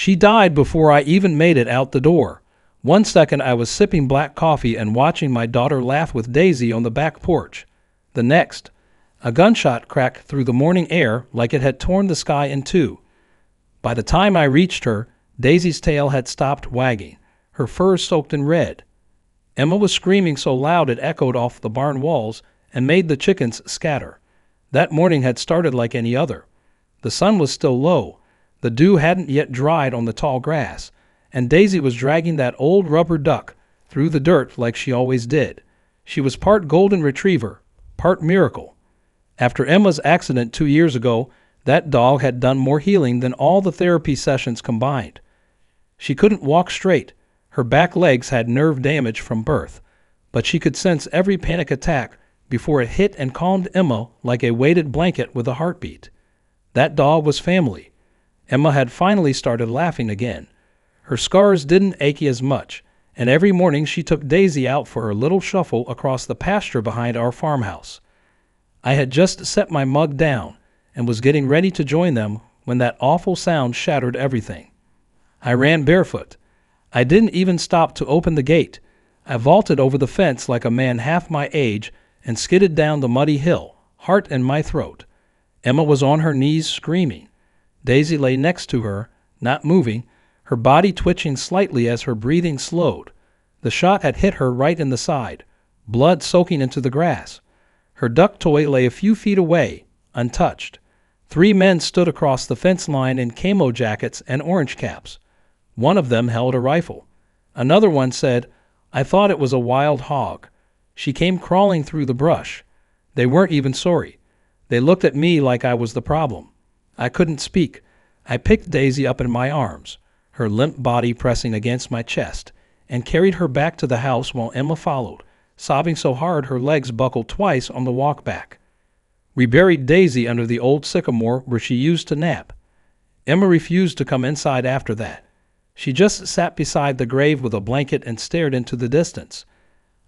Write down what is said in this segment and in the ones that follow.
She died before I even made it out the door. One second I was sipping black coffee and watching my daughter laugh with Daisy on the back porch. The next, a gunshot cracked through the morning air like it had torn the sky in two. By the time I reached her, Daisy's tail had stopped wagging, her fur soaked in red. Emma was screaming so loud it echoed off the barn walls and made the chickens scatter. That morning had started like any other. The sun was still low, the dew hadn't yet dried on the tall grass, and Daisy was dragging that old rubber duck through the dirt like she always did. She was part golden retriever, part miracle. After Emma's accident 2 years ago, that dog had done more healing than all the therapy sessions combined. She couldn't walk straight. Her back legs had nerve damage from birth, but she could sense every panic attack before it hit and calmed Emma like a weighted blanket with a heartbeat. That dog was family. Emma had finally started laughing again. Her scars didn't ache as much, and every morning she took Daisy out for her little shuffle across the pasture behind our farmhouse. I had just set my mug down and was getting ready to join them when that awful sound shattered everything. I ran barefoot. I didn't even stop to open the gate. I vaulted over the fence like a man half my age and skidded down the muddy hill, heart in my throat. Emma was on her knees screaming. Daisy lay next to her, not moving, her body twitching slightly as her breathing slowed. The shot had hit her right in the side, blood soaking into the grass. Her duck toy lay a few feet away, untouched. 3 men stood across the fence line in camo jackets and orange caps. One of them held a rifle. Another one said, "I thought it was a wild hog." She came crawling through the brush. They weren't even sorry. They looked at me like I was the problem. I couldn't speak. I picked Daisy up in my arms, her limp body pressing against my chest, and carried her back to the house while Emma followed, sobbing so hard her legs buckled twice on the walk back. We buried Daisy under the old sycamore where she used to nap. Emma refused to come inside after that. She just sat beside the grave with a blanket and stared into the distance.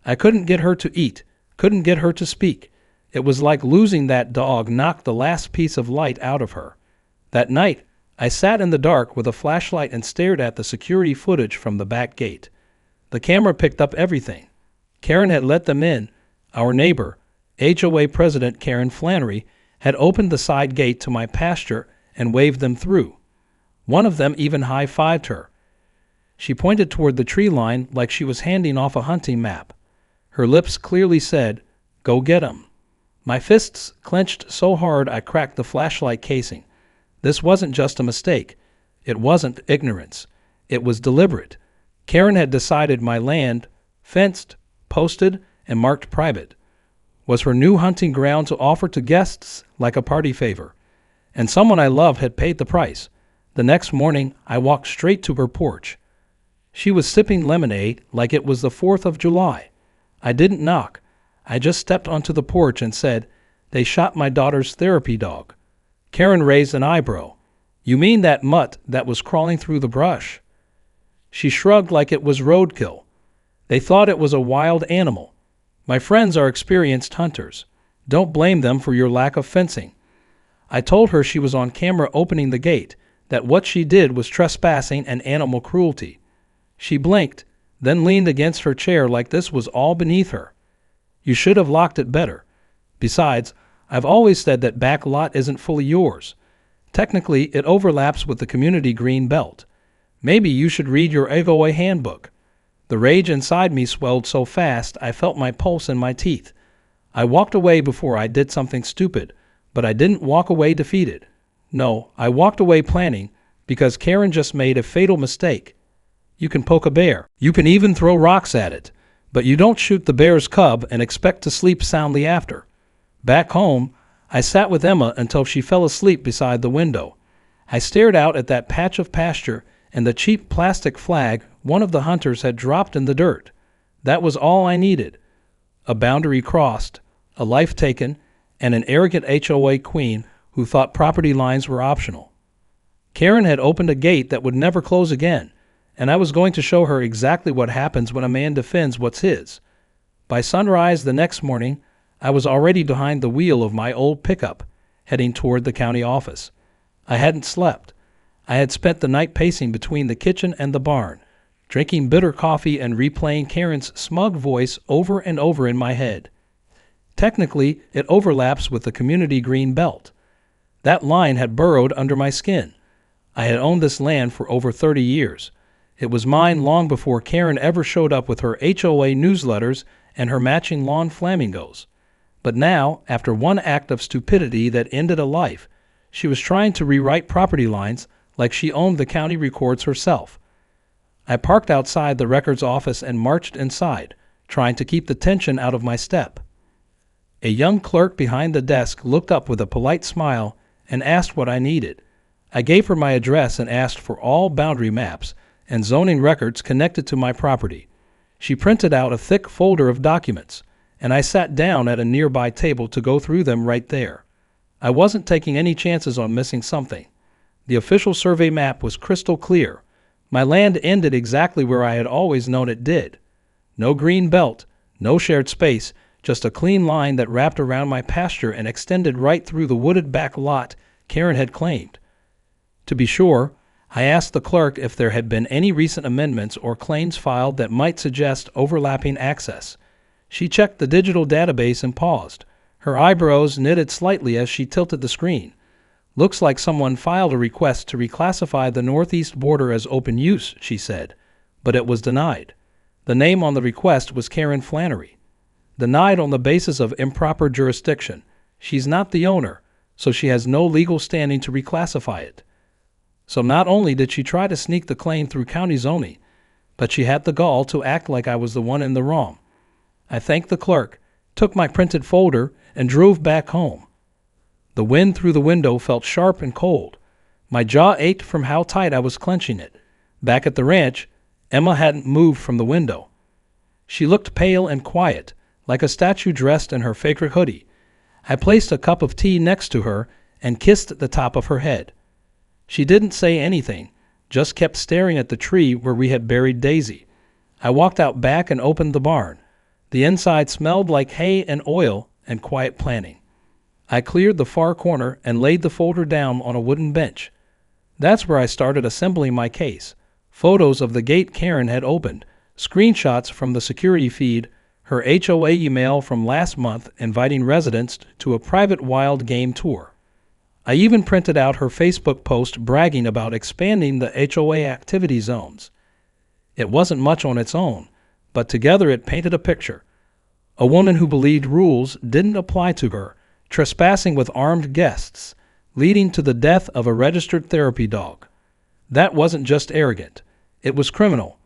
I couldn't get her to eat, couldn't get her to speak. It was like losing that dog knocked the last piece of light out of her. That night, I sat in the dark with a flashlight and stared at the security footage from the back gate. The camera picked up everything. Karen had let them in. Our neighbor, HOA President Karen Flannery, had opened the side gate to my pasture and waved them through. One of them even high-fived her. She pointed toward the tree line like she was handing off a hunting map. Her lips clearly said, "Go get 'em." My fists clenched so hard I cracked the flashlight casing. This wasn't just a mistake. It wasn't ignorance. It was deliberate. Karen had decided my land, fenced, posted, and marked private, was her new hunting ground to offer to guests like a party favor. And someone I loved had paid the price. The next morning, I walked straight to her porch. She was sipping lemonade like it was the 4th of July. I didn't knock. I just stepped onto the porch and said, "They shot my daughter's therapy dog." Karen raised an eyebrow. "You mean that mutt that was crawling through the brush?" She shrugged like it was roadkill. "They thought it was a wild animal. My friends are experienced hunters. Don't blame them for your lack of fencing." I told her she was on camera opening the gate, that what she did was trespassing and animal cruelty. She blinked, then leaned against her chair like this was all beneath her. "You should have locked it better. Besides, I've always said that back lot isn't fully yours. Technically, it overlaps with the community green belt. Maybe you should read your HOA handbook." The rage inside me swelled so fast I felt my pulse in my teeth. I walked away before I did something stupid, but I didn't walk away defeated. No, I walked away planning, because Karen just made a fatal mistake. You can poke a bear. You can even throw rocks at it, but you don't shoot the bear's cub and expect to sleep soundly after. Back home, I sat with Emma until she fell asleep beside the window. I stared out at that patch of pasture and the cheap plastic flag one of the hunters had dropped in the dirt. That was all I needed. A boundary crossed, a life taken, and an arrogant HOA queen who thought property lines were optional. Karen had opened a gate that would never close again, and I was going to show her exactly what happens when a man defends what's his. By sunrise the next morning, I was already behind the wheel of my old pickup, heading toward the county office. I hadn't slept. I had spent the night pacing between the kitchen and the barn, drinking bitter coffee and replaying Karen's smug voice over and over in my head. Technically, it overlaps with the community green belt. That line had burrowed under my skin. I had owned this land for over 30 years. It was mine long before Karen ever showed up with her HOA newsletters and her matching lawn flamingos. But now, after one act of stupidity that ended a life, she was trying to rewrite property lines like she owned the county records herself. I parked outside the records office and marched inside, trying to keep the tension out of my step. A young clerk behind the desk looked up with a polite smile and asked what I needed. I gave her my address and asked for all boundary maps and zoning records connected to my property. She printed out a thick folder of documents, and I sat down at a nearby table to go through them right there. I wasn't taking any chances on missing something. The official survey map was crystal clear. My land ended exactly where I had always known it did. No green belt, no shared space, just a clean line that wrapped around my pasture and extended right through the wooded back lot Karen had claimed. To be sure, I asked the clerk if there had been any recent amendments or claims filed that might suggest overlapping access. She checked the digital database and paused. Her eyebrows knitted slightly as she tilted the screen. "Looks like someone filed a request to reclassify the northeast border as open use," she said, but it was denied. The name on the request was Karen Flannery. Denied on the basis of improper jurisdiction. She's not the owner, so she has no legal standing to reclassify it. So not only did she try to sneak the claim through county zoning, but she had the gall to act like I was the one in the wrong. I thanked the clerk, took my printed folder, and drove back home. The wind through the window felt sharp and cold. My jaw ached from how tight I was clenching it. Back at the ranch, Emma hadn't moved from the window. She looked pale and quiet, like a statue dressed in her favorite hoodie. I placed a cup of tea next to her and kissed the top of her head. She didn't say anything, just kept staring at the tree where we had buried Daisy. I walked out back and opened the barn. The inside smelled like hay and oil and quiet planning. I cleared the far corner and laid the folder down on a wooden bench. That's where I started assembling my case. Photos of the gate Karen had opened, screenshots from the security feed, her HOA email from last month inviting residents to a private wild game tour. I even printed out her Facebook post bragging about expanding the HOA activity zones. It wasn't much on its own, but together it painted a picture. A woman who believed rules didn't apply to her, trespassing with armed guests, leading to the death of a registered therapy dog. That wasn't just arrogant. It was criminal.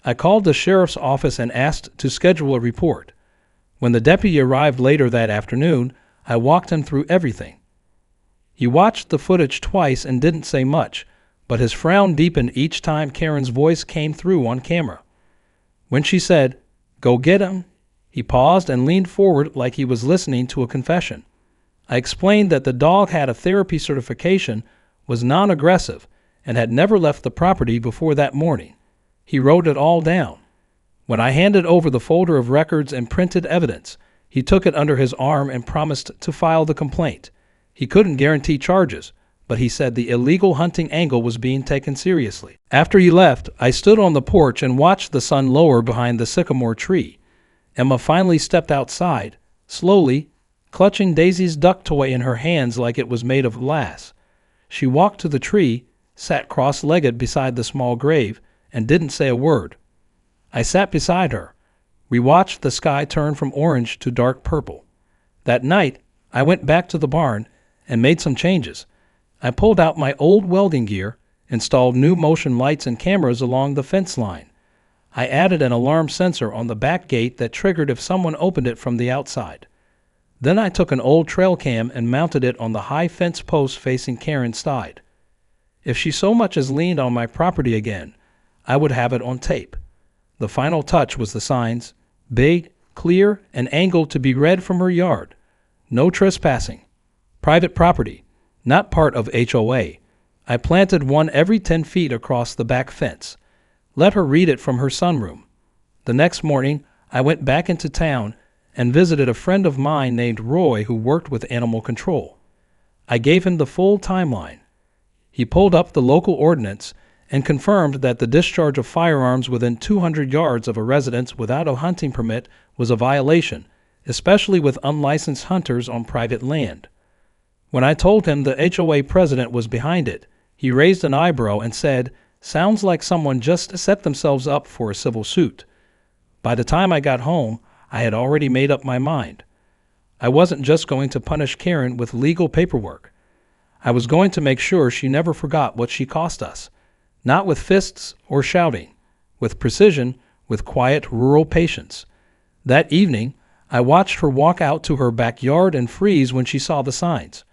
I called the sheriff's office and asked to schedule a report. When the deputy arrived later that afternoon, I walked him through everything. He watched the footage twice and didn't say much, but his frown deepened each time Karen's voice came through on camera. When she said, "Go get him," he paused and leaned forward like he was listening to a confession. I explained that the dog had a therapy certification, was non-aggressive, and had never left the property before that morning. He wrote it all down. When I handed over the folder of records and printed evidence, he took it under his arm and promised to file the complaint. He couldn't guarantee charges, but he said the illegal hunting angle was being taken seriously. After he left, I stood on the porch and watched the sun lower behind the sycamore tree. Emma finally stepped outside, slowly, clutching Daisy's duck toy in her hands like it was made of glass. She walked to the tree, sat cross-legged beside the small grave, and didn't say a word. I sat beside her. We watched the sky turn from orange to dark purple. That night, I went back to the barn and made some changes. I pulled out my old welding gear, installed new motion lights and cameras along the fence line. I added an alarm sensor on the back gate that triggered if someone opened it from the outside. Then I took an old trail cam and mounted it on the high fence post facing Karen's side. If she so much as leaned on my property again, I would have it on tape. The final touch was the signs, big, clear, and angled to be read from her yard. No trespassing. Private property, not part of HOA. I planted one every 10 feet across the back fence. Let her read it from her sunroom. The next morning, I went back into town and visited a friend of mine named Roy who worked with animal control. I gave him the full timeline. He pulled up the local ordinance and confirmed that the discharge of firearms within 200 yards of a residence without a hunting permit was a violation, especially with unlicensed hunters on private land. When I told him the HOA president was behind it, he raised an eyebrow and said, "Sounds like someone just set themselves up for a civil suit." By the time I got home, I had already made up my mind. I wasn't just going to punish Karen with legal paperwork. I was going to make sure she never forgot what she cost us. Not with fists or shouting, with precision, with quiet rural patience. That evening, I watched her walk out to her backyard and freeze when she saw the signs.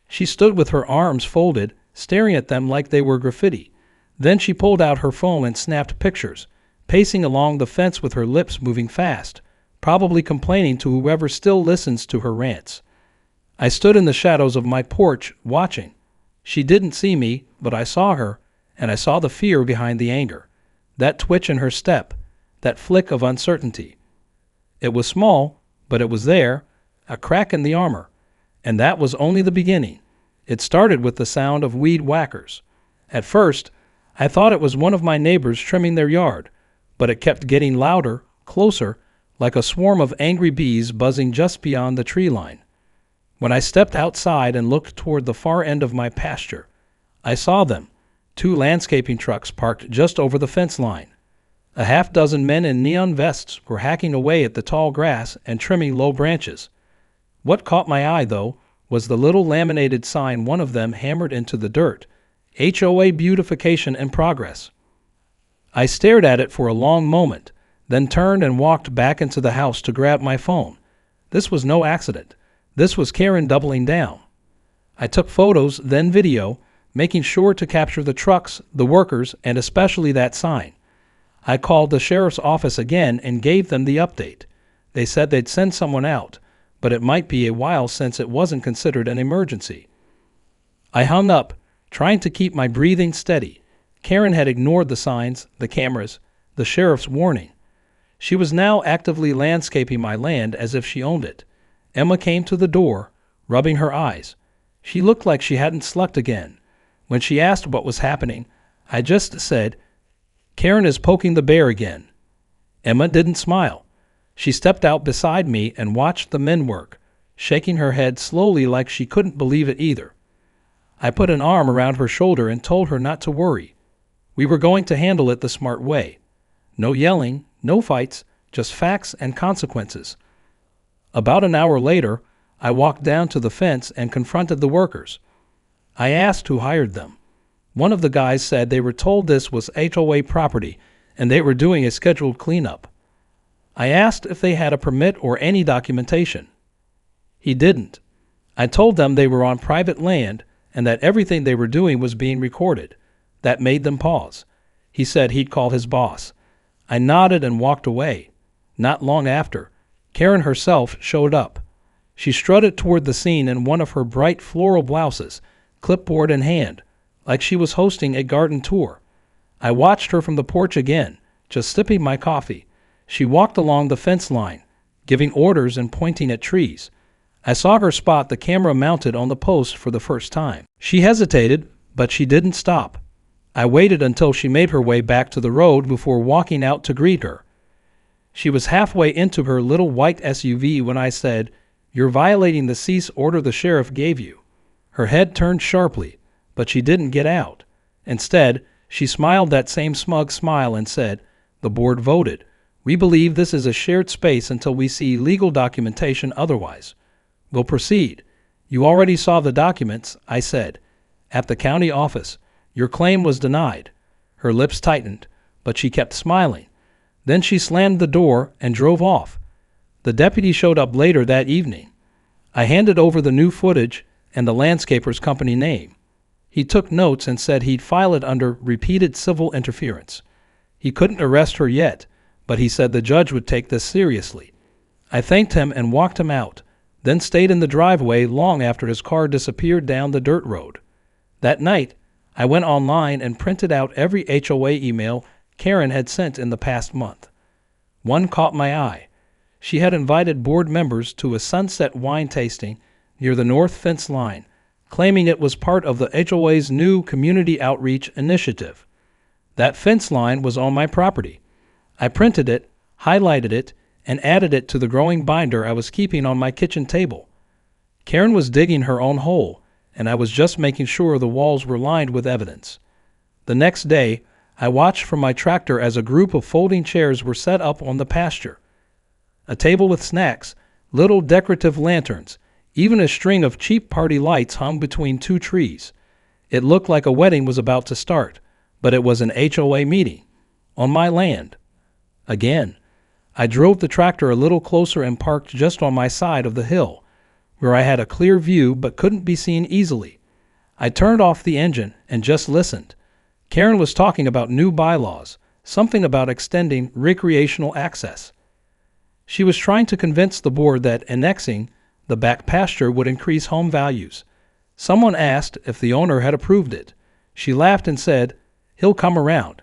She stood with her arms folded, staring at them like they were graffiti. Then she pulled out her phone and snapped pictures, pacing along the fence with her lips moving fast, probably complaining to whoever still listens to her rants. I stood in the shadows of my porch, watching. She didn't see me, but I saw her, and I saw the fear behind the anger, that twitch in her step, that flick of uncertainty. It was small, but it was there, a crack in the armor, and that was only the beginning. It started with the sound of weed whackers. At first, I thought it was one of my neighbors trimming their yard, but it kept getting louder, closer, like a swarm of angry bees buzzing just beyond the tree line. When I stepped outside and looked toward the far end of my pasture, I saw them, 2 landscaping trucks parked just over the fence line. A half-dozen men in neon vests were hacking away at the tall grass and trimming low branches. What caught my eye, though, was the little laminated sign one of them hammered into the dirt, HOA Beautification in Progress. I stared at it for a long moment, then turned and walked back into the house to grab my phone. This was no accident. This was Karen doubling down. I took photos, then video, making sure to capture the trucks, the workers, and especially that sign. I called the sheriff's office again and gave them the update. They said they'd send someone out, but it might be a while since it wasn't considered an emergency. I hung up, trying to keep my breathing steady. Karen had ignored the signs, the cameras, the sheriff's warning. She was now actively landscaping my land as if she owned it. Emma came to the door, rubbing her eyes. She looked like she hadn't slept again. When she asked what was happening, I just said, "Karen is poking the bear again." Emma didn't smile. She stepped out beside me and watched the men work, shaking her head slowly like she couldn't believe it either. I put an arm around her shoulder and told her not to worry. We were going to handle it the smart way. No yelling, no fights, just facts and consequences. About an hour later, I walked down to the fence and confronted the workers. I asked who hired them. One of the guys said they were told this was HOA property and they were doing a scheduled cleanup. I asked if they had a permit or any documentation. He didn't. I told them they were on private land and that everything they were doing was being recorded. That made them pause. He said he'd call his boss. I nodded and walked away. Not long after, Karen herself showed up. She strutted toward the scene in one of her bright floral blouses, clipboard in hand, like she was hosting a garden tour. I watched her from the porch again, just sipping my coffee. She walked along the fence line, giving orders and pointing at trees. I saw her spot the camera mounted on the post for the first time. She hesitated, but she didn't stop. I waited until she made her way back to the road before walking out to greet her. She was halfway into her little white SUV when I said, "You're violating the cease order the sheriff gave you." Her head turned sharply, but she didn't get out. Instead, she smiled that same smug smile and said, "The board voted. We believe this is a shared space until we see legal documentation otherwise. We'll proceed. You already saw the documents," I said. "At the county office. Your claim was denied." Her lips tightened, but she kept smiling. Then she slammed the door and drove off. The deputy showed up later that evening. I handed over the new footage and the landscaper's company name. He took notes and said he'd file it under repeated civil interference. He couldn't arrest her yet, but he said the judge would take this seriously. I thanked him and walked him out, then stayed in the driveway long after his car disappeared down the dirt road. That night, I went online and printed out every HOA email Karen had sent in the past month. One caught my eye. She had invited board members to a sunset wine tasting near the north fence line, claiming it was part of the HOA's new community outreach initiative. That fence line was on my property. I printed it, highlighted it, and added it to the growing binder I was keeping on my kitchen table. Karen was digging her own hole, and I was just making sure the walls were lined with evidence. The next day, I watched from my tractor as a group of folding chairs were set up on the pasture. A table with snacks, little decorative lanterns, even a string of cheap party lights hung between two trees. It looked like a wedding was about to start, but it was an HOA meeting. On my land. Again, I drove the tractor a little closer and parked just on my side of the hill, where I had a clear view but couldn't be seen easily. I turned off the engine and just listened. Karen was talking about new bylaws, something about extending recreational access. She was trying to convince the board that annexing the back pasture would increase home values. Someone asked if the owner had approved it. She laughed and said, "He'll come around.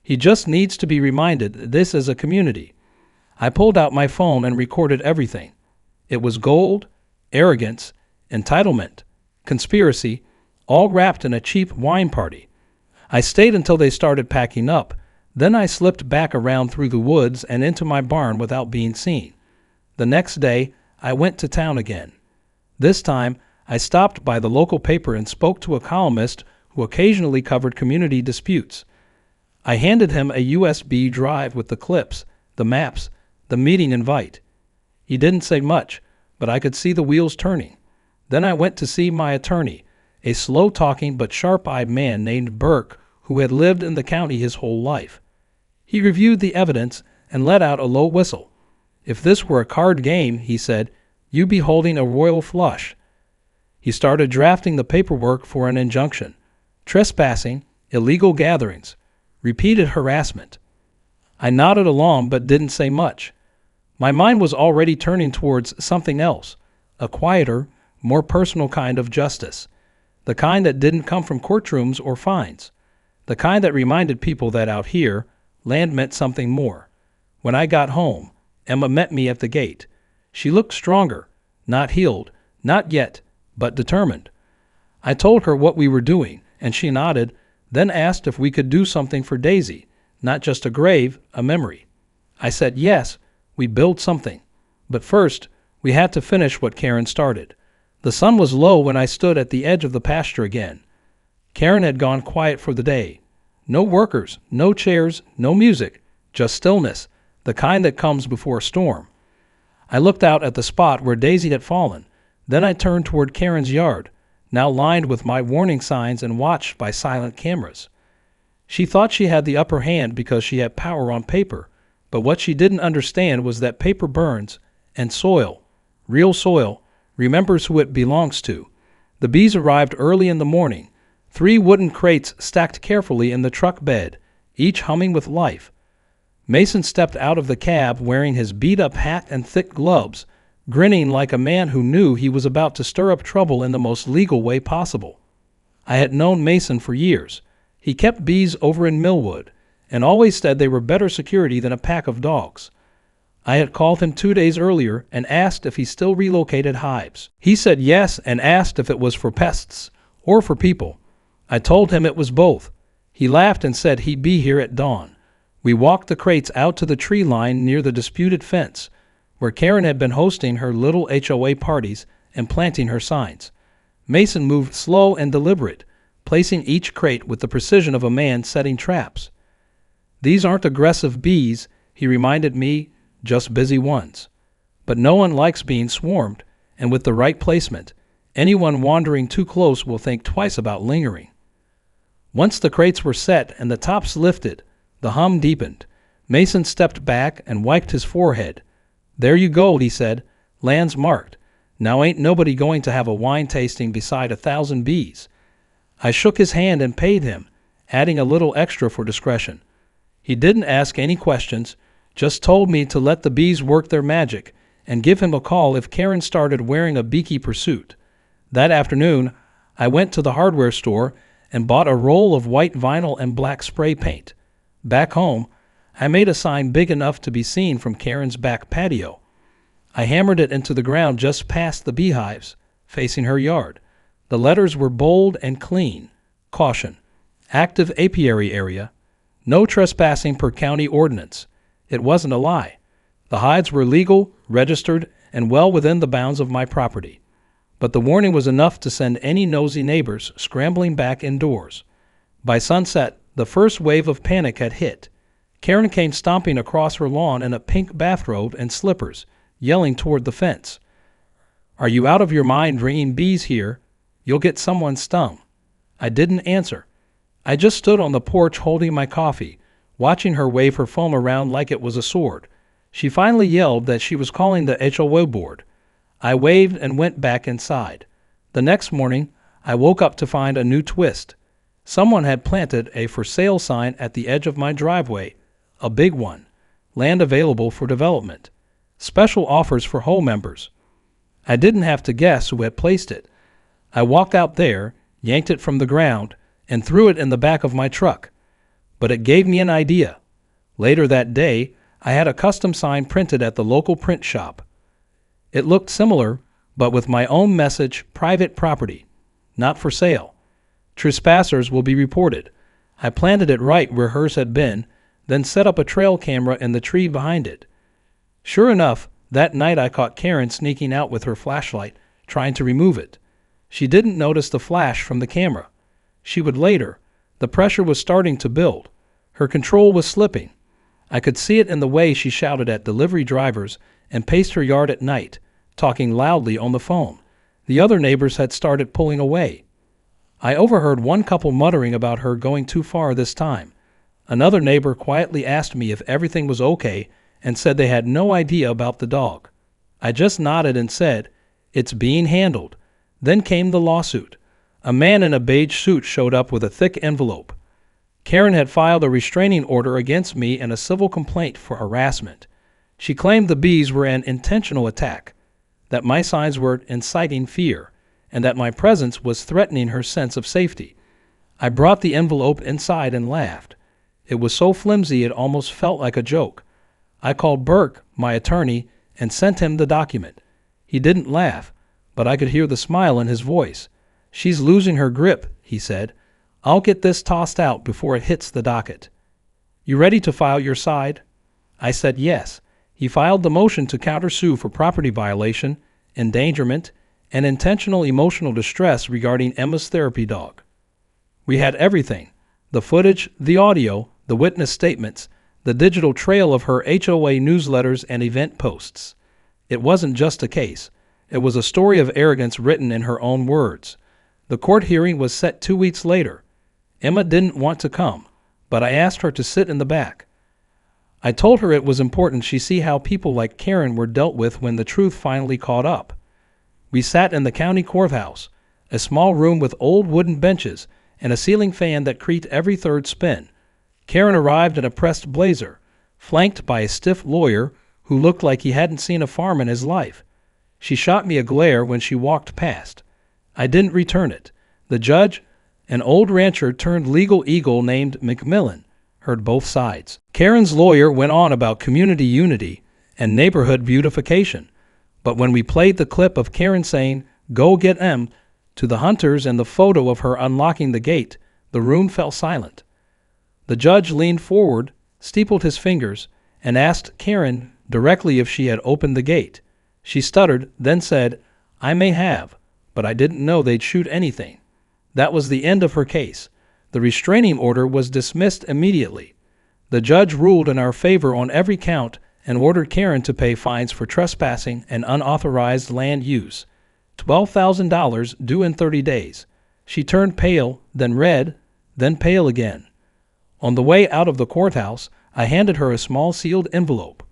He just needs to be reminded that this is a community." I pulled out my phone and recorded everything. It was gold, arrogance, entitlement, conspiracy, all wrapped in a cheap wine party. I stayed until they started packing up. Then I slipped back around through the woods and into my barn without being seen. The next day, I went to town again. This time, I stopped by the local paper and spoke to a columnist who occasionally covered community disputes. I handed him a USB drive with the clips, the maps, the meeting invite. He didn't say much, but I could see the wheels turning. Then I went to see my attorney, a slow-talking but sharp-eyed man named Burke who had lived in the county his whole life. He reviewed the evidence and let out a low whistle. "If this were a card game," he said, "you'd be holding a royal flush." He started drafting the paperwork for an injunction: trespassing, illegal gatherings, repeated harassment. I nodded along but didn't say much. My mind was already turning towards something else, a quieter, more personal kind of justice, the kind that didn't come from courtrooms or fines, the kind that reminded people that out here, land meant something more. When I got home, Emma met me at the gate. She looked stronger, not healed, not yet, but determined. I told her what we were doing, and she nodded, then asked if we could do something for Daisy, not just a grave, a memory. I said yes, we'd build something. But first, we had to finish what Karen started. The sun was low when I stood at the edge of the pasture again. Karen had gone quiet for the day. No workers, no chairs, no music, just stillness, the kind that comes before a storm. I looked out at the spot where Daisy had fallen. Then I turned toward Karen's yard, now lined with my warning signs and watched by silent cameras. She thought she had the upper hand because she had power on paper, but what she didn't understand was that paper burns, and soil, real soil, remembers who it belongs to. The bees arrived early in the morning, 3 wooden crates stacked carefully in the truck bed, each humming with life. Mason stepped out of the cab wearing his beat-up hat and thick gloves, grinning like a man who knew he was about to stir up trouble in the most legal way possible. I had known Mason for years. He kept bees over in Millwood, and always said they were better security than a pack of dogs. I had called him 2 days earlier and asked if he still relocated hives. He said yes and asked if it was for pests or for people. I told him it was both. He laughed and said he'd be here at dawn. We walked the crates out to the tree line near the disputed fence, where Karen had been hosting her little HOA parties and planting her signs. Mason moved slow and deliberate, placing each crate with the precision of a man setting traps. "These aren't aggressive bees," he reminded me, "just busy ones. But no one likes being swarmed, and with the right placement, anyone wandering too close will think twice about lingering." Once the crates were set and the tops lifted, the hum deepened. Mason stepped back and wiped his forehead. "There you go," he said. "Land's marked. Now ain't nobody going to have a wine tasting beside 1,000 bees." I shook his hand and paid him, adding a little extra for discretion. He didn't ask any questions, just told me to let the bees work their magic and give him a call if Karen started wearing a beekeeper suit. That afternoon, I went to the hardware store and bought a roll of white vinyl and black spray paint. Back home, I made a sign big enough to be seen from Karen's back patio. I hammered it into the ground just past the beehives, facing her yard. The letters were bold and clean. Caution. Active apiary area. No trespassing per county ordinance. It wasn't a lie. The hides were legal, registered, and well within the bounds of my property. But the warning was enough to send any nosy neighbors scrambling back indoors. By sunset, the first wave of panic had hit. Karen came stomping across her lawn in a pink bathrobe and slippers, yelling toward the fence. "Are you out of your mind bringing bees here? You'll get someone stung." I didn't answer. I just stood on the porch holding my coffee, watching her wave her foam around like it was a sword. She finally yelled that she was calling the HOA board. I waved and went back inside. The next morning, I woke up to find a new twist. Someone had planted a for sale sign at the edge of my driveway, a big one. Land available for development. Special offers for HOA members. I didn't have to guess who had placed it. I walked out there, yanked it from the ground, and threw it in the back of my truck. But it gave me an idea. Later that day, I had a custom sign printed at the local print shop. It looked similar, but with my own message, private property, not for sale. Trespassers will be reported. I planted it right where hers had been, then set up a trail camera in the tree behind it. Sure enough, that night I caught Karen sneaking out with her flashlight, trying to remove it. She didn't notice the flash from the camera. She would later. The pressure was starting to build. Her control was slipping. I could see it in the way she shouted at delivery drivers and paced her yard at night, talking loudly on the phone. The other neighbors had started pulling away. I overheard one couple muttering about her going too far this time. Another neighbor quietly asked me if everything was okay and said they had no idea about the dog. I just nodded and said, "It's being handled." Then came the lawsuit. A man in a beige suit showed up with a thick envelope. Karen had filed a restraining order against me and a civil complaint for harassment. She claimed the bees were an intentional attack, that my signs were inciting fear, and that my presence was threatening her sense of safety. I brought the envelope inside and laughed. It was so flimsy it almost felt like a joke. I called Burke, my attorney, and sent him the document. He didn't laugh, but I could hear the smile in his voice. "She's losing her grip," he said. "I'll get this tossed out before it hits the docket." "You ready to file your side?" I said yes. He filed the motion to countersue for property violation, endangerment, and intentional emotional distress regarding Emma's therapy dog. We had everything: the footage, the audio, the witness statements, the digital trail of her HOA newsletters and event posts. It wasn't just a case. It was a story of arrogance written in her own words. The court hearing was set 2 weeks later. Emma didn't want to come, but I asked her to sit in the back. I told her it was important she see how people like Karen were dealt with when the truth finally caught up. We sat in the county courthouse, a small room with old wooden benches and a ceiling fan that creaked every third spin. Karen arrived in a pressed blazer, flanked by a stiff lawyer who looked like he hadn't seen a farm in his life. She shot me a glare when she walked past. I didn't return it. The judge, an old rancher turned legal eagle named McMillan, heard both sides. Karen's lawyer went on about community unity and neighborhood beautification. But when we played the clip of Karen saying, "Go get em," to the hunters and the photo of her unlocking the gate, the room fell silent. The judge leaned forward, steepled his fingers, and asked Karen directly if she had opened the gate. She stuttered, then said, "I may have, but I didn't know they'd shoot anything." That was the end of her case. The restraining order was dismissed immediately. The judge ruled in our favor on every count and ordered Karen to pay fines for trespassing and unauthorized land use. $12,000 due in 30 days. She turned pale, then red, then pale again. On the way out of the courthouse, I handed her a small sealed envelope.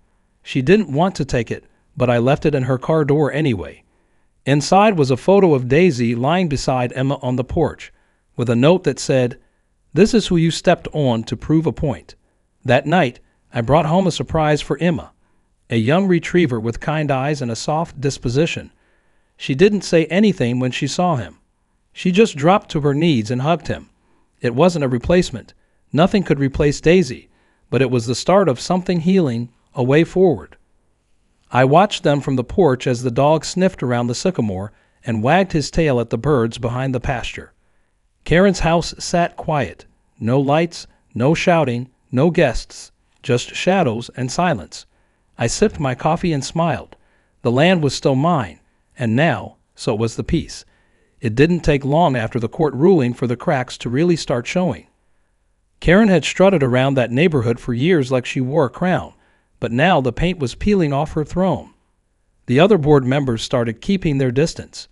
She didn't want to take it, but I left it in her car door anyway. Inside was a photo of Daisy lying beside Emma on the porch, with a note that said, "This is who you stepped on to prove a point." That night, I brought home a surprise for Emma, a young retriever with kind eyes and a soft disposition. She didn't say anything when she saw him. She just dropped to her knees and hugged him. It wasn't a replacement. Nothing could replace Daisy, but it was the start of something healing, a way forward. I watched them from the porch as the dog sniffed around the sycamore and wagged his tail at the birds behind the pasture. Karen's house sat quiet. No lights, no shouting, no guests, just shadows and silence. I sipped my coffee and smiled. The land was still mine, and now, so was the peace. It didn't take long after the court ruling for the cracks to really start showing. Karen had strutted around that neighborhood for years like she wore a crown, but now the paint was peeling off her throne. The other board members started keeping their distance.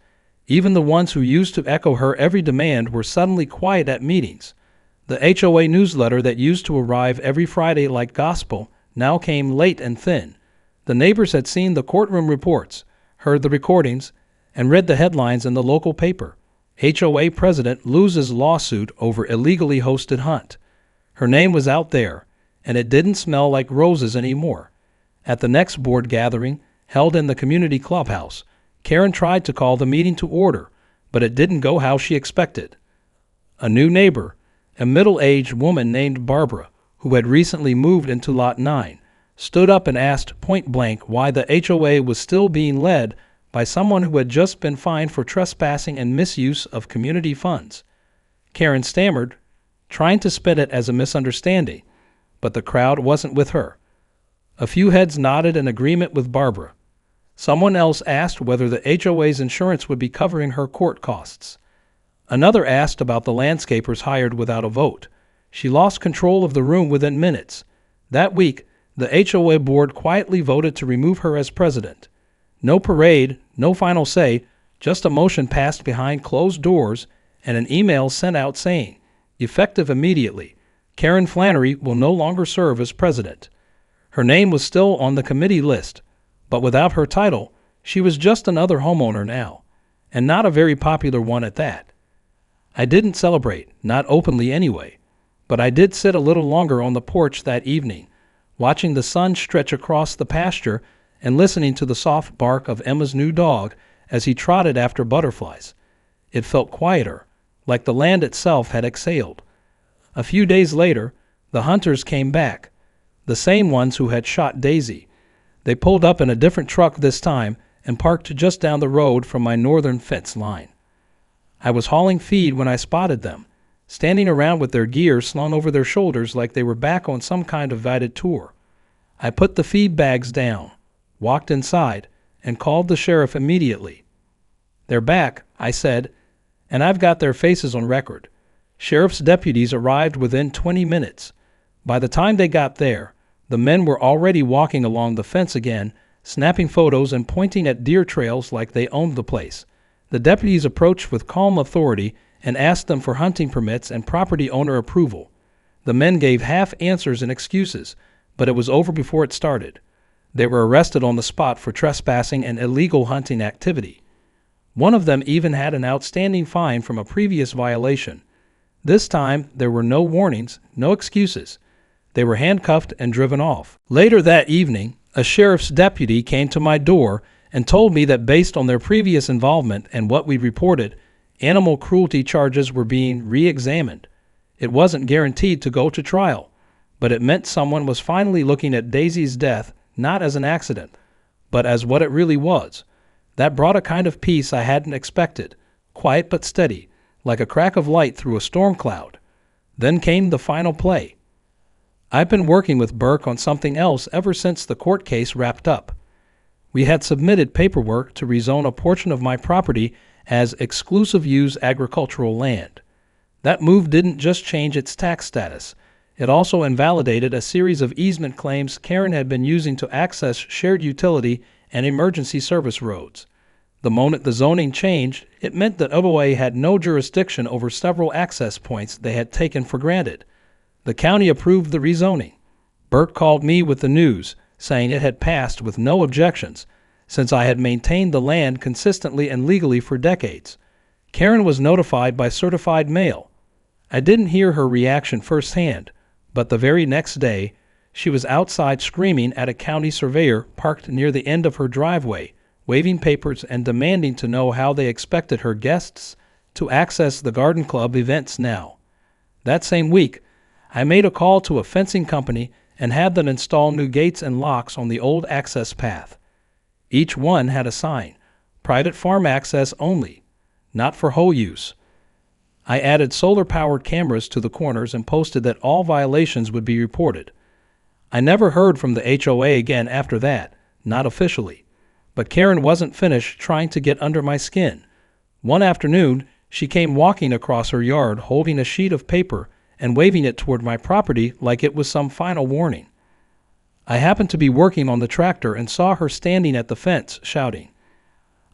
Even the ones who used to echo her every demand were suddenly quiet at meetings. The HOA newsletter that used to arrive every Friday like gospel now came late and thin. The neighbors had seen the courtroom reports, heard the recordings, and read the headlines in the local paper. HOA president loses lawsuit over illegally hosted hunt. Her name was out there, and it didn't smell like roses anymore. At the next board gathering, held in the community clubhouse, Karen tried to call the meeting to order, but it didn't go how she expected. A new neighbor, a middle-aged woman named Barbara, who had recently moved into Lot 9, stood up and asked point-blank why the HOA was still being led by someone who had just been fined for trespassing and misuse of community funds. Karen stammered, trying to spin it as a misunderstanding, but the crowd wasn't with her. A few heads nodded in agreement with Barbara. Someone else asked whether the HOA's insurance would be covering her court costs. Another asked about the landscapers hired without a vote. She lost control of the room within minutes. That week, the HOA board quietly voted to remove her as president. No parade, no final say, just a motion passed behind closed doors and an email sent out saying, effective immediately, Karen Flannery will no longer serve as president. Her name was still on the committee list, but without her title, she was just another homeowner now, and not a very popular one at that. I didn't celebrate, not openly anyway, but I did sit a little longer on the porch that evening, watching the sun stretch across the pasture and listening to the soft bark of Emma's new dog as he trotted after butterflies. It felt quieter, like the land itself had exhaled. A few days later, the hunters came back, the same ones who had shot Daisy. They pulled up in a different truck this time and parked just down the road from my northern fence line. I was hauling feed when I spotted them, standing around with their gear slung over their shoulders like they were back on some kind of guided tour. I put the feed bags down, walked inside, and called the sheriff immediately. "They're back," I said, "and I've got their faces on record." Sheriff's deputies arrived within 20 minutes. By the time they got there, the men were already walking along the fence again, snapping photos and pointing at deer trails like they owned the place. The deputies approached with calm authority and asked them for hunting permits and property owner approval. The men gave half answers and excuses, but it was over before it started. They were arrested on the spot for trespassing and illegal hunting activity. One of them even had an outstanding fine from a previous violation. This time, there were no warnings, no excuses. They were handcuffed and driven off. Later that evening, a sheriff's deputy came to my door and told me that based on their previous involvement and what we reported, animal cruelty charges were being re-examined. It wasn't guaranteed to go to trial, but it meant someone was finally looking at Daisy's death not as an accident, but as what it really was. That brought a kind of peace I hadn't expected, quiet but steady, like a crack of light through a storm cloud. Then came the final play. I've been working with Burke on something else ever since the court case wrapped up. We had submitted paperwork to rezone a portion of my property as exclusive use agricultural land. That move didn't just change its tax status. It also invalidated a series of easement claims Karen had been using to access shared utility and emergency service roads. The moment the zoning changed, it meant that HOA had no jurisdiction over several access points they had taken for granted. The county approved the rezoning. Burke called me with the news, saying it had passed with no objections, since I had maintained the land consistently and legally for decades. Karen was notified by certified mail. I didn't hear her reaction firsthand, but the very next day, she was outside screaming at a county surveyor parked near the end of her driveway, waving papers and demanding to know how they expected her guests to access the garden club events now. That same week, I made a call to a fencing company and had them install new gates and locks on the old access path. Each one had a sign, private farm access only, not for HOA use. I added solar-powered cameras to the corners and posted that all violations would be reported. I never heard from the HOA again after that, not officially. But Karen wasn't finished trying to get under my skin. One afternoon, she came walking across her yard holding a sheet of paper and waving it toward my property like it was some final warning. I happened to be working on the tractor and saw her standing at the fence shouting.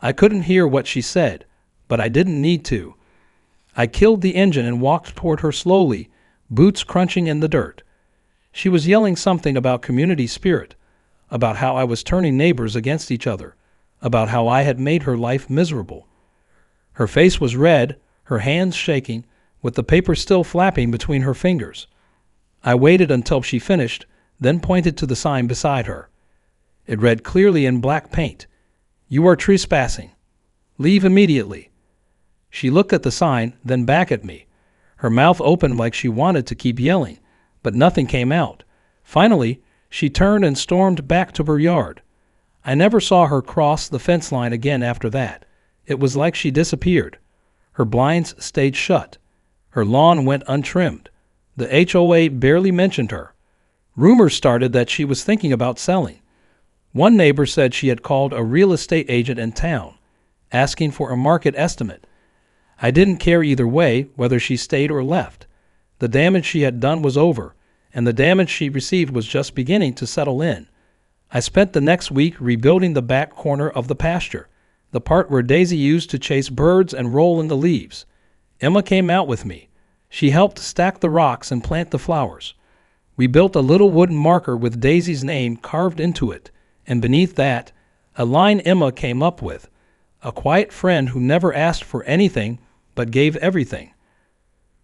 I couldn't hear what she said, but I didn't need to. I killed the engine and walked toward her slowly, boots crunching in the dirt. She was yelling something about community spirit, about how I was turning neighbors against each other, about how I had made her life miserable. Her face was red, her hands shaking, with the paper still flapping between her fingers. I waited until she finished, then pointed to the sign beside her. It read clearly in black paint, "You are trespassing. Leave immediately." She looked at the sign, then back at me. Her mouth opened like she wanted to keep yelling, but nothing came out. Finally, she turned and stormed back to her yard. I never saw her cross the fence line again after that. It was like she disappeared. Her blinds stayed shut. Her lawn went untrimmed. The HOA barely mentioned her. Rumors started that she was thinking about selling. One neighbor said she had called a real estate agent in town, asking for a market estimate. I didn't care either way whether she stayed or left. The damage she had done was over, and the damage she received was just beginning to settle in. I spent the next week rebuilding the back corner of the pasture, the part where Daisy used to chase birds and roll in the leaves. Emma came out with me. She helped stack the rocks and plant the flowers. We built a little wooden marker with Daisy's name carved into it, and beneath that, a line Emma came up with, a quiet friend who never asked for anything but gave everything.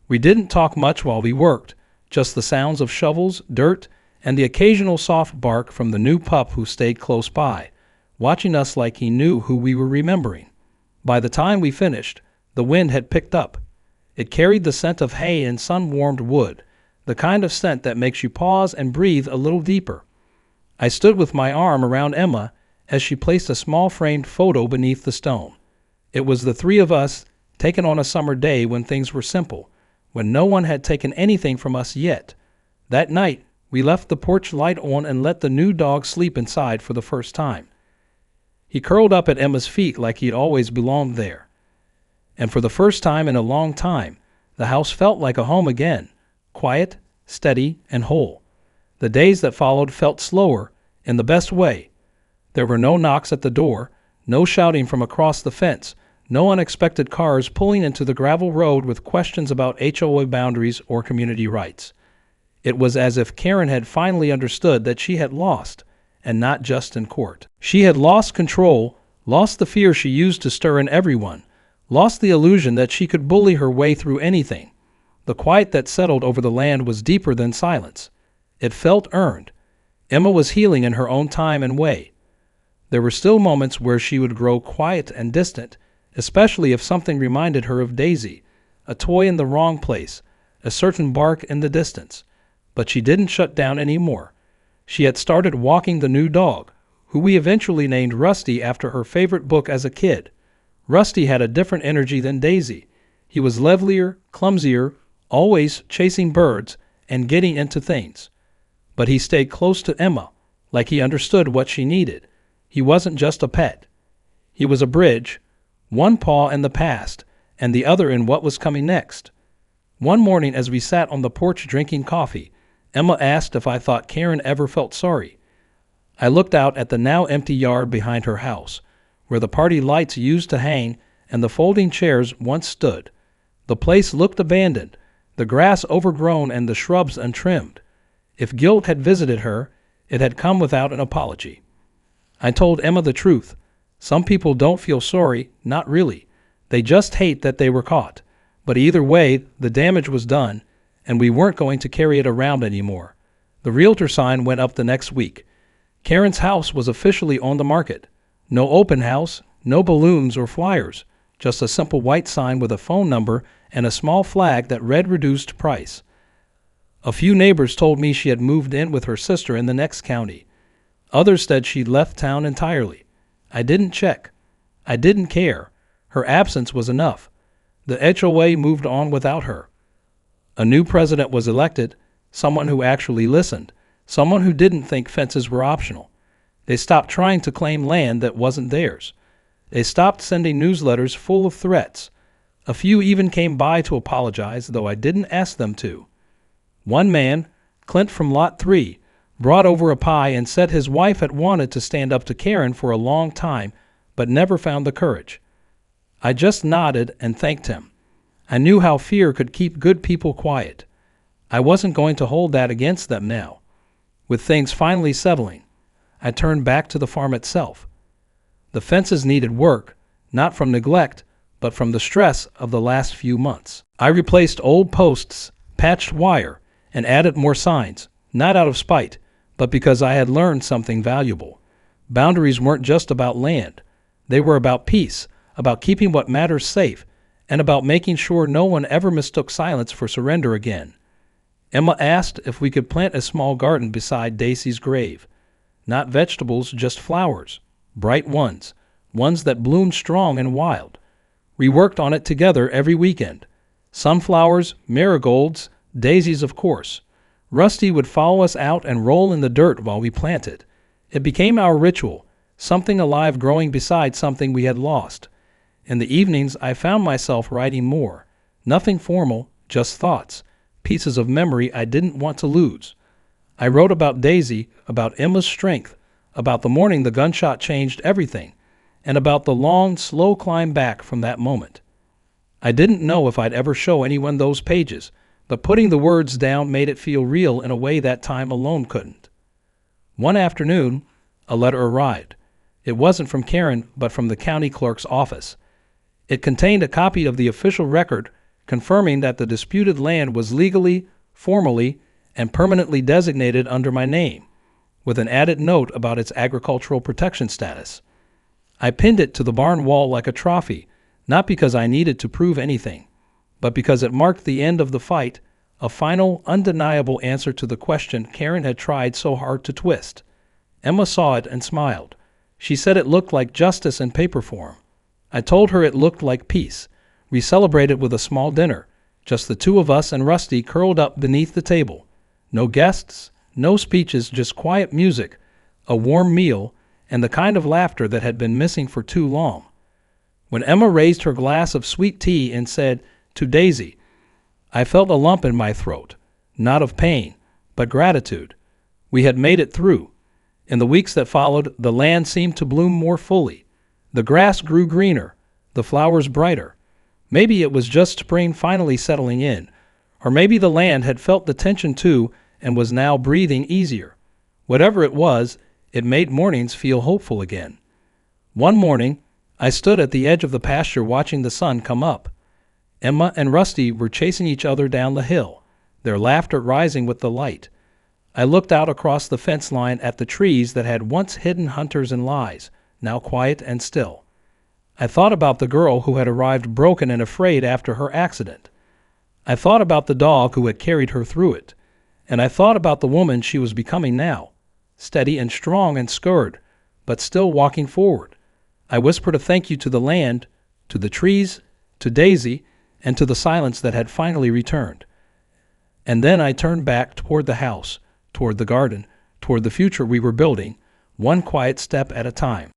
We didn't talk much while we worked, just the sounds of shovels, dirt, and the occasional soft bark from the new pup who stayed close by, watching us like he knew who we were remembering. By the time we finished, the wind had picked up. It carried the scent of hay and sun-warmed wood, the kind of scent that makes you pause and breathe a little deeper. I stood with my arm around Emma as she placed a small framed photo beneath the stone. It was the three of us, taken on a summer day when things were simple, when no one had taken anything from us yet. That night, we left the porch light on and let the new dog sleep inside for the first time. He curled up at Emma's feet like he'd always belonged there. And for the first time in a long time, the house felt like a home again, quiet, steady, and whole. The days that followed felt slower, in the best way. There were no knocks at the door, no shouting from across the fence, no unexpected cars pulling into the gravel road with questions about HOA boundaries or community rights. It was as if Karen had finally understood that she had lost, and not just in court. She had lost control, lost the fear she used to stir in everyone, lost the illusion that she could bully her way through anything. The quiet that settled over the land was deeper than silence. It felt earned. Emma was healing in her own time and way. There were still moments where she would grow quiet and distant, especially if something reminded her of Daisy, a toy in the wrong place, a certain bark in the distance. But she didn't shut down anymore. She had started walking the new dog, who we eventually named Rusty after her favorite book as a kid. Rusty had a different energy than Daisy. He was livelier, clumsier, always chasing birds and getting into things. But he stayed close to Emma, like he understood what she needed. He wasn't just a pet. He was a bridge, one paw in the past, and the other in what was coming next. One morning as we sat on the porch drinking coffee, Emma asked if I thought Karen ever felt sorry. I looked out at the now empty yard behind her house, where the party lights used to hang and the folding chairs once stood. The place looked abandoned, the grass overgrown and the shrubs untrimmed. If guilt had visited her, it had come without an apology. I told Emma the truth. Some people don't feel sorry, not really. They just hate that they were caught. But either way, the damage was done, and we weren't going to carry it around anymore. The realtor sign went up the next week. Karen's house was officially on the market. No open house, no balloons or flyers, just a simple white sign with a phone number and a small flag that read reduced price. A few neighbors told me she had moved in with her sister in the next county. Others said she'd left town entirely. I didn't check. I didn't care. Her absence was enough. The HOA moved on without her. A new president was elected, someone who actually listened, someone who didn't think fences were optional. They stopped trying to claim land that wasn't theirs. They stopped sending newsletters full of threats. A few even came by to apologize, though I didn't ask them to. One man, Clint from Lot 3, brought over a pie and said his wife had wanted to stand up to Karen for a long time, but never found the courage. I just nodded and thanked him. I knew how fear could keep good people quiet. I wasn't going to hold that against them now. With things finally settling, I turned back to the farm itself. The fences needed work, not from neglect, but from the stress of the last few months. I replaced old posts, patched wire, and added more signs, not out of spite, but because I had learned something valuable. Boundaries weren't just about land. They were about peace, about keeping what matters safe, and about making sure no one ever mistook silence for surrender again. Emma asked if we could plant a small garden beside Daisy's grave. Not vegetables, just flowers. Bright ones that bloomed strong and wild. We worked on it together every weekend. Sunflowers, marigolds, daisies, of course. Rusty would follow us out and roll in the dirt while we planted. It became our ritual, something alive growing beside something we had lost. In the evenings, I found myself writing more. Nothing formal, just thoughts, pieces of memory I didn't want to lose. I wrote about Daisy, about Emma's strength, about the morning the gunshot changed everything, and about the long, slow climb back from that moment. I didn't know if I'd ever show anyone those pages, but putting the words down made it feel real in a way that time alone couldn't. One afternoon, a letter arrived. It wasn't from Karen, but from the county clerk's office. It contained a copy of the official record confirming that the disputed land was legally, formally, and permanently designated under my name, with an added note about its agricultural protection status. I pinned it to the barn wall like a trophy, not because I needed to prove anything, but because it marked the end of the fight, a final, undeniable answer to the question Karen had tried so hard to twist. Emma saw it and smiled. She said it looked like justice in paper form. I told her it looked like peace. We celebrated with a small dinner, just the two of us and Rusty curled up beneath the table. No guests, no speeches, just quiet music, a warm meal, and the kind of laughter that had been missing for too long. When Emma raised her glass of sweet tea and said, "To Daisy," I felt a lump in my throat, not of pain, but gratitude. We had made it through. In the weeks that followed, the land seemed to bloom more fully. The grass grew greener, the flowers brighter. Maybe it was just spring finally settling in, or maybe the land had felt the tension too and was now breathing easier. Whatever it was, it made mornings feel hopeful again. One morning, I stood at the edge of the pasture watching the sun come up. Emma and Rusty were chasing each other down the hill, their laughter rising with the light. I looked out across the fence line at the trees that had once hidden hunters and lies, now quiet and still. I thought about the girl who had arrived broken and afraid after her accident. I thought about the dog who had carried her through it. And I thought about the woman she was becoming now, steady and strong and scared, but still walking forward. I whispered a thank you to the land, to the trees, to Daisy, and to the silence that had finally returned. And then I turned back toward the house, toward the garden, toward the future we were building, one quiet step at a time.